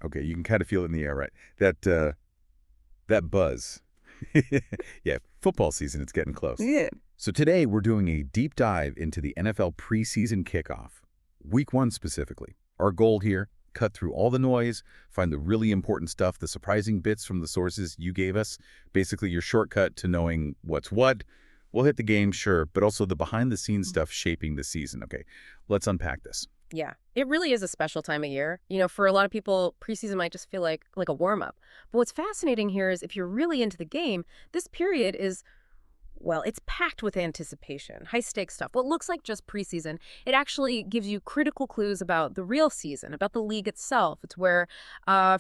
Okay, you can kind of feel it in the air, right? That buzz. Yeah, football season, it's getting close. Yeah. So today we're doing a deep dive into the NFL preseason kickoff, week 1 specifically. Our goal here, cut through all the noise, find the really important stuff, the surprising bits from the sources you gave us, basically your shortcut to knowing what's what. We'll hit the game, sure, but also the behind-the-scenes stuff shaping the season. Okay, let's unpack this. Yeah, it really is a special time of year. For a lot of people, preseason might just feel like a warm-up. But what's fascinating here is if you're really into the game, this period is, well, it's packed with anticipation, high-stakes stuff. What looks like just preseason, it actually gives you critical clues about the real season, about the league itself. It's where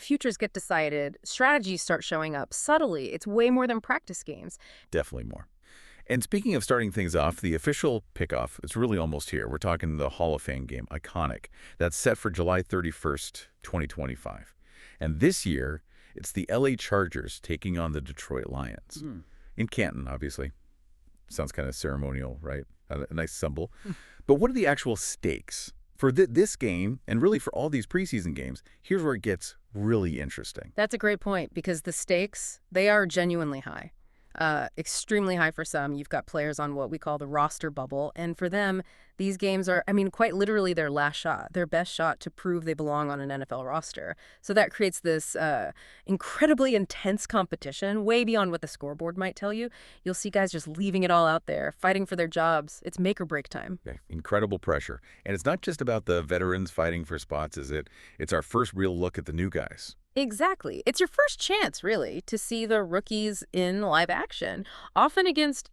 futures get decided, strategies start showing up subtly. It's way more than practice games. Definitely more. And speaking of starting things off, the official kickoff is really almost here. We're talking the Hall of Fame game, Iconic. That's set for July 31st, 2025. And this year, it's the LA Chargers taking on the Detroit Lions. In Canton, obviously. Sounds kind of ceremonial, right? A nice symbol. But what are the actual stakes? For this game, and really for all these preseason games, here's where it gets really interesting. That's a great point, because the stakes, they are genuinely high. Extremely high for some. You've got players on what we call the roster bubble. And for them, these games are, quite literally their last shot, their best shot to prove they belong on an NFL roster. So that creates this incredibly intense competition, way beyond what the scoreboard might tell you. You'll see guys just leaving it all out there, fighting for their jobs. It's make or break time. Okay. Incredible pressure. And it's not just about the veterans fighting for spots, is it? It's our first real look at the new guys. Exactly. It's your first chance, really, to see the rookies in live action, often against,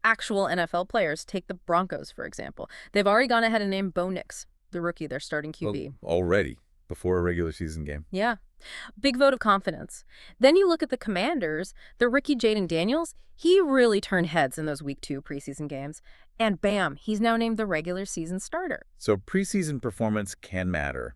actual NFL players. Take the Broncos, for example. They've already gone ahead and named Bo Nix, the rookie, their starting QB. Already, before a regular season game. Yeah. Big vote of confidence. Then you look at the Commanders, the rookie Jaden Daniels, he really turned heads in those Week 2 preseason games. And bam, he's now named the regular season starter. So preseason performance can matter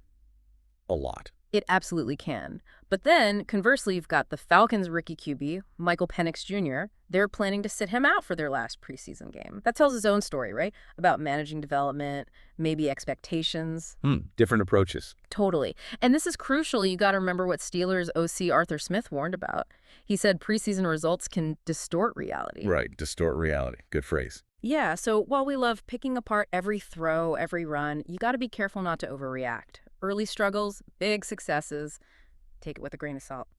a lot. It absolutely can. But then, conversely, you've got the Falcons rookie QB, Michael Penix Jr. They're planning to sit him out for their last preseason game. That tells his own story, right? About managing development, maybe expectations. Different approaches. Totally. And this is crucial. You got to remember what Steelers OC Arthur Smith warned about. He said preseason results can distort reality. Right, distort reality. Good phrase. Yeah, so while we love picking apart every throw, every run, you got to be careful not to overreact. Early struggles, big successes, take it with a grain of salt.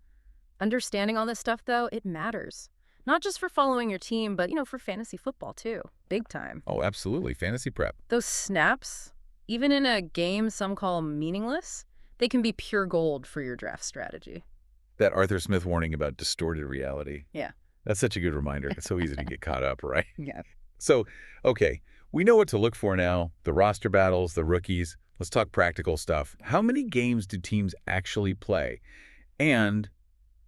Understanding all this stuff, though, it matters. Not just for following your team, but, for fantasy football, too. Big time. Oh, absolutely. Fantasy prep. Those snaps, even in a game some call meaningless, they can be pure gold for your draft strategy. That Arthur Smith warning about distorted reality. Yeah. That's such a good reminder. It's so easy to get caught up, right? Yeah. So, okay, we know what to look for now. The roster battles, the rookies. Let's talk practical stuff. How many games do teams actually play? And,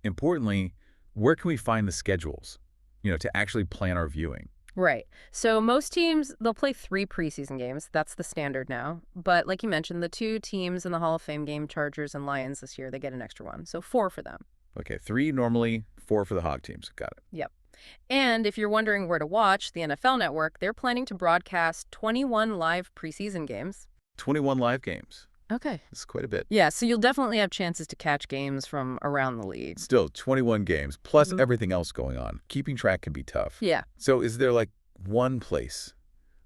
importantly, where can we find the schedules, to actually plan our viewing? Right. So most teams, they'll play 3 preseason games. That's the standard now. But like you mentioned, the 2 teams in the Hall of Fame game, Chargers and Lions this year, they get an extra one. So 4 for them. Okay, 3 normally, 4 for the Hog teams. Got it. Yep. And if you're wondering where to watch, the NFL Network, they're planning to broadcast 21 live preseason games. 21 live games. Okay. That's quite a bit. Yeah, so you'll definitely have chances to catch games from around the league. Still, 21 games, plus everything else going on. Keeping track can be tough. Yeah. So is there one place,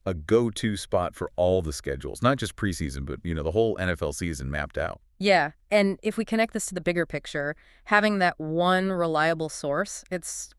a go-to spot for all the schedules? Not just preseason, but, the whole NFL season mapped out. Yeah, and if we connect this to the bigger picture, having that one reliable source, it's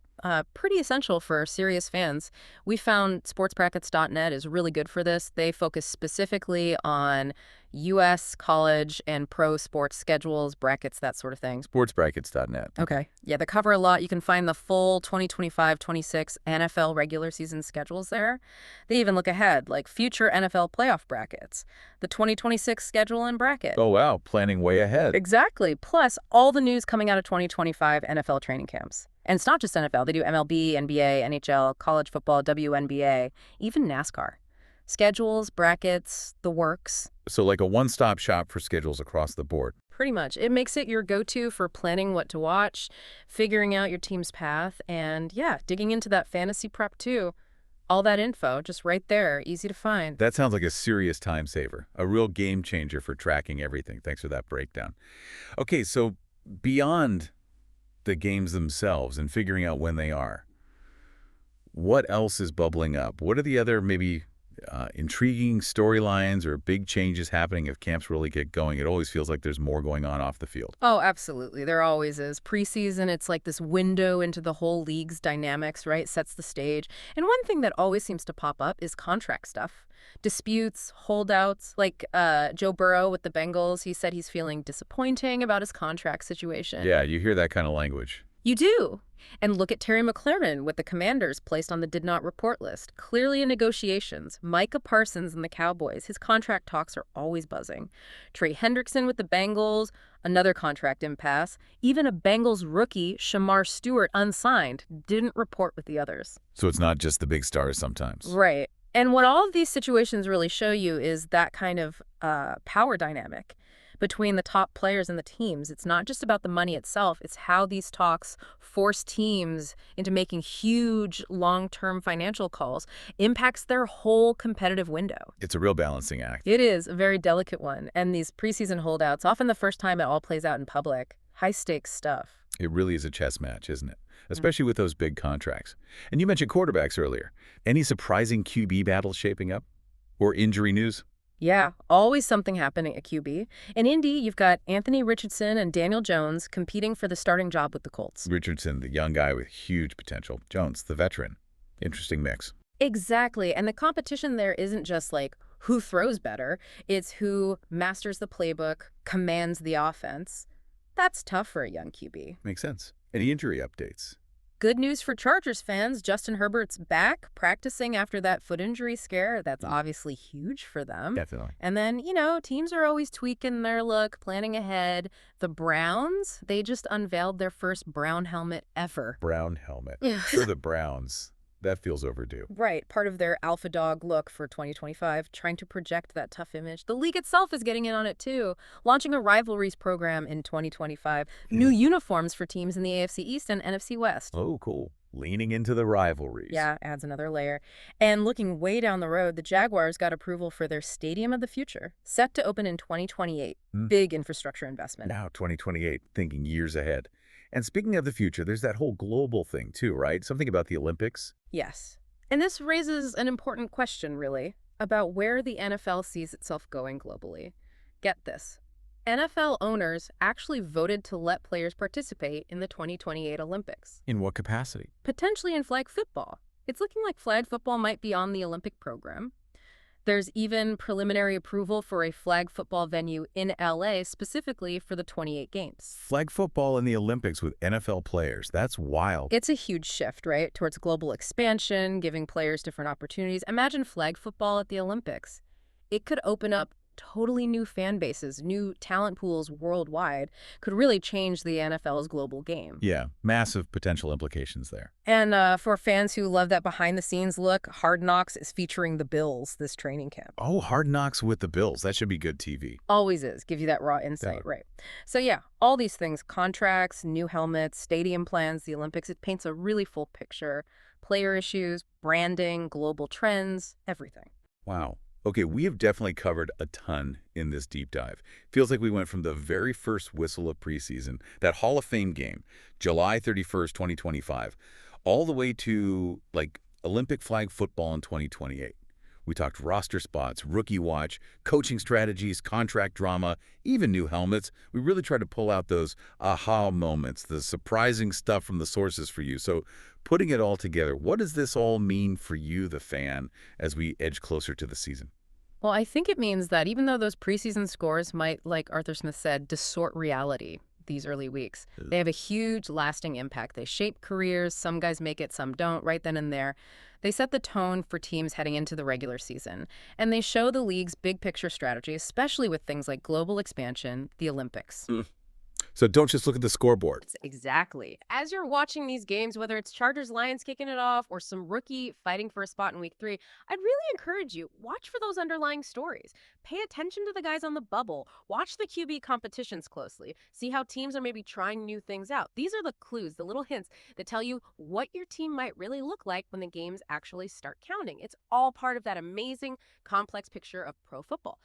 pretty essential for serious fans. We found sportsbrackets.net is really good for this. They focus specifically on U.S., college, and pro sports schedules, brackets, that sort of thing. Sportsbrackets.net. Okay. Yeah, they cover a lot. You can find the full 2025-26 NFL regular season schedules there. They even look ahead, like future NFL playoff brackets, the 2026 schedule and bracket. Oh, wow. Planning way ahead. Exactly. Plus, all the news coming out of 2025 NFL training camps. And it's not just NFL. They do MLB, NBA, NHL, college football, WNBA, even NASCAR. Schedules, brackets, the works. So like a one-stop shop for schedules across the board. Pretty much. It makes it your go-to for planning what to watch, figuring out your team's path, and, yeah, digging into that fantasy prep, too. All that info, just right there, easy to find. That sounds like a serious time saver, a real game changer for tracking everything. Thanks for that breakdown. Okay, so beyond the games themselves and figuring out when they are, what else is bubbling up? What are the other maybe intriguing storylines or big changes happening if camps really get going? It always feels like there's more going on off the field. Oh, absolutely. There always is. Preseason, it's like this window into the whole league's dynamics, right? Sets the stage. And one thing that always seems to pop up is contract stuff. Disputes, holdouts, like Joe Burrow with the Bengals. He said he's feeling disappointing about his contract situation. Yeah, you hear that kind of language. You do. And look at Terry McLaurin with the Commanders placed on the did not report list. Clearly in negotiations. Micah Parsons and the Cowboys. His contract talks are always buzzing. Trey Hendrickson with the Bengals. Another contract impasse. Even a Bengals rookie, Shamar Stewart, unsigned, didn't report with the others. So it's not just the big stars sometimes. Right. And what all of these situations really show you is that kind of power dynamic between the top players and the teams. It's not just about the money itself. It's how these talks force teams into making huge long-term financial calls, impacts their whole competitive window. It's a real balancing act. It is a very delicate one. And these preseason holdouts, often the first time it all plays out in public, high-stakes stuff. It really is a chess match, isn't it? Especially with those big contracts. And you mentioned quarterbacks earlier. Any surprising QB battles shaping up? Or injury news? Yeah, always something happening at QB. In Indy, you've got Anthony Richardson and Daniel Jones competing for the starting job with the Colts. Richardson, the young guy with huge potential. Jones, the veteran. Interesting mix. Exactly. And the competition there isn't just like who throws better. It's who masters the playbook, commands the offense. That's tough for a young QB. Makes sense. Any injury updates? Good news for Chargers fans. Justin Herbert's back, practicing after that foot injury scare. That's obviously huge for them. Definitely. And then, teams are always tweaking their look, planning ahead. The Browns, they just unveiled their first brown helmet ever. Brown helmet. For the Browns. That feels overdue. Right, part of their alpha dog look for 2025, trying to project that tough image. The league itself is getting in on it too, launching a rivalries program in 2025. New uniforms for teams in the AFC East and NFC West. Oh, cool. Leaning into the rivalries. Yeah, adds another layer. And looking way down the road, the Jaguars got approval for their Stadium of the Future, set to open in 2028. Big infrastructure investment. Now, 2028, thinking years ahead. And speaking of the future, there's that whole global thing too, right? Something about the Olympics. Yes. And this raises an important question, really, about where the NFL sees itself going globally. Get this. NFL owners actually voted to let players participate in the 2028 Olympics. In what capacity? Potentially in flag football. It's looking like flag football might be on the Olympic program. There's even preliminary approval for a flag football venue in LA specifically for the 28 games. Flag football in the Olympics with NFL players. That's wild. It's a huge shift, right, towards global expansion, giving players different opportunities. Imagine flag football at the Olympics. It could open up totally new fan bases, new talent pools worldwide, could really change the NFL's global game. Yeah, massive potential implications there. And for fans who love that behind-the-scenes look, Hard Knocks is featuring the Bills this training camp. Oh, Hard Knocks with the Bills. That should be good TV. Always is. Give you that raw insight, right. So yeah, all these things, contracts, new helmets, stadium plans, the Olympics, it paints a really full picture. Player issues, branding, global trends, everything. Wow. Okay, we have definitely covered a ton in this deep dive. Feels like we went from the very first whistle of preseason, that Hall of Fame game, July 31st, 2025, all the way to, like, Olympic flag football in 2028. We talked roster spots, rookie watch, coaching strategies, contract drama, even new helmets. We really tried to pull out those aha moments, the surprising stuff from the sources for you. So putting it all together, what does this all mean for you, the fan, as we edge closer to the season? Well, I think it means that even though those preseason scores might, like Arthur Smith said, distort reality these early weeks, they have a huge lasting impact. They shape careers. Some guys make it, some don't, right then and there. They set the tone for teams heading into the regular season. And they show the league's big picture strategy, especially with things like global expansion, the Olympics. So don't just look at the scoreboard. Exactly. As you're watching these games, whether it's Chargers-Lions kicking it off or some rookie fighting for a spot in week 3, I'd really encourage you, watch for those underlying stories. Pay attention to the guys on the bubble. Watch the QB competitions closely. See how teams are maybe trying new things out. These are the clues, the little hints that tell you what your team might really look like when the games actually start counting. It's all part of that amazing, complex picture of pro football.